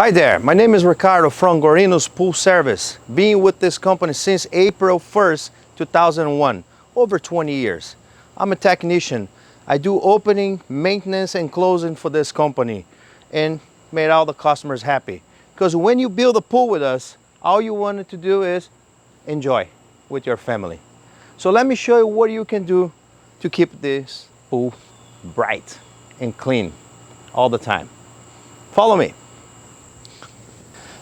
Hi there, my name is Ricardo from Gorino's Pool Service. Been with this company since April 1st, 2001, over 20 years. I'm a technician. I do opening, maintenance, and closing for this company and made all the customers happy. Because when you build a pool with us, all you wanted to do is enjoy with your family. So let me show you what you can do to keep this pool bright and clean all the time. Follow me.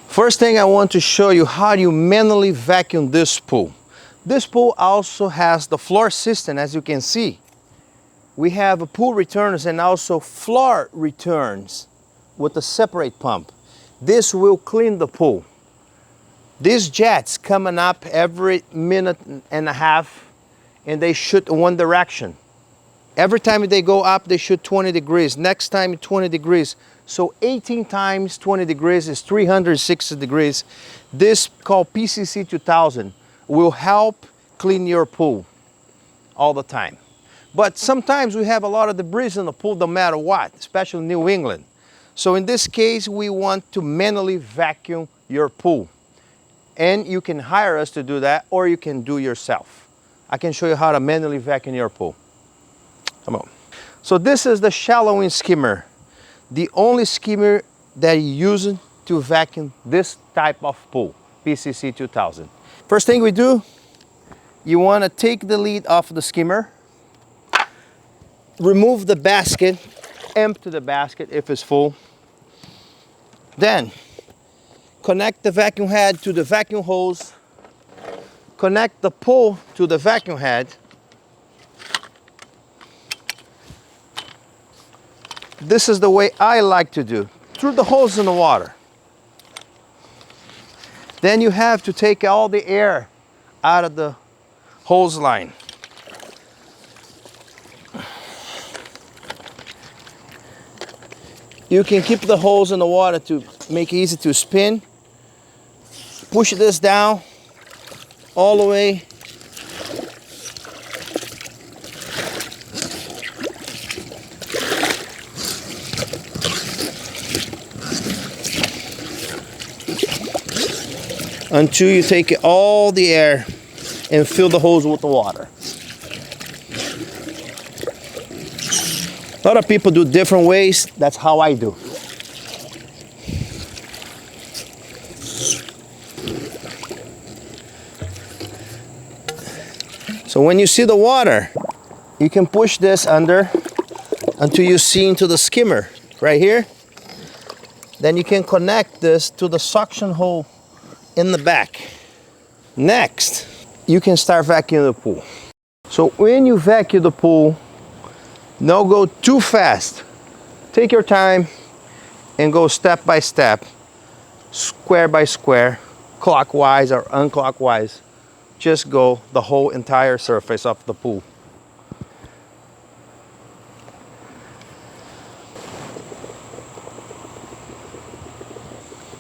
First thing I want to show you how you manually vacuum this pool. This pool also has the floor system, as you can see. We have a pool returners and also floor returns with a separate pump. This will clean the pool. These jets coming up every minute and a half and they shoot in one direction. Every time they go up, they shoot 20 degrees. Next time, 20 degrees. So 18 times 20 degrees is 360 degrees. This, called PCC 2000, will help clean your pool all the time. But sometimes we have a lot of debris in the pool no matter what, especially New England. So in this case, we want to manually vacuum your pool. And you can hire us to do that, or you can do yourself. I can show you how to manually vacuum your pool. Come on. So this is the shallowing skimmer. The only skimmer that you use to vacuum this type of pool, PCC 2000. First thing we do, you want to take the lid off the skimmer, remove the basket, empty the basket if it's full. Then connect the vacuum head to the vacuum hose, connect the pole to the vacuum head. This is the way I like to do, through the hose in the water. Then you have to take all the air out of the hose line. You can keep the hose in the water to make it easy to spin. Push this down all the way. Until you take all the air and fill the hose with the water. A lot of people do different ways. That's how I do. So when you see the water, you can push this under until you see into the skimmer right here. Then you can connect this to the suction hole in the back. Next, you can start vacuuming the pool. So when you vacuum the pool, don't go too fast. Take your time and go step by step, square by square, clockwise or unclockwise. Just go the whole entire surface of the pool.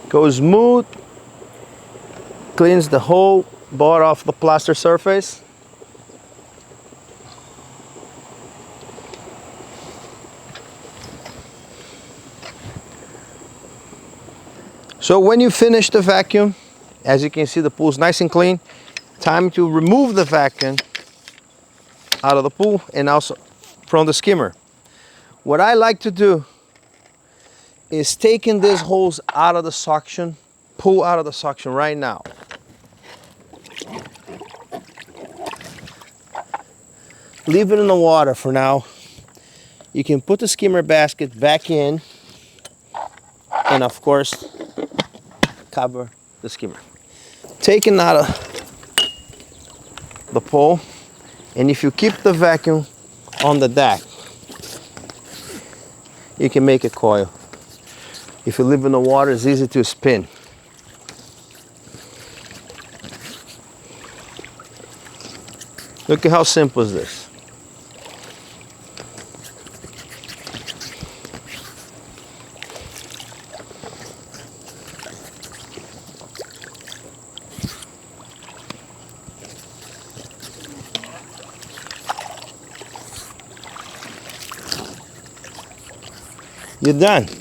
Go smooth. Cleans the whole bottom of the plaster surface. So when you finish the vacuum, as you can see, the pool is nice and clean. Time to remove the vacuum out of the pool and also from the skimmer. What I like to do is taking this hose out of the suction, pull out of the suction right now. Leave it in the water for now. You can put the skimmer basket back in and of course cover the skimmer. Taking out of the pole, and if you keep the vacuum on the deck, you can make a coil. If you leave it in the water, it's easy to spin. Look at how simple is this. You're done.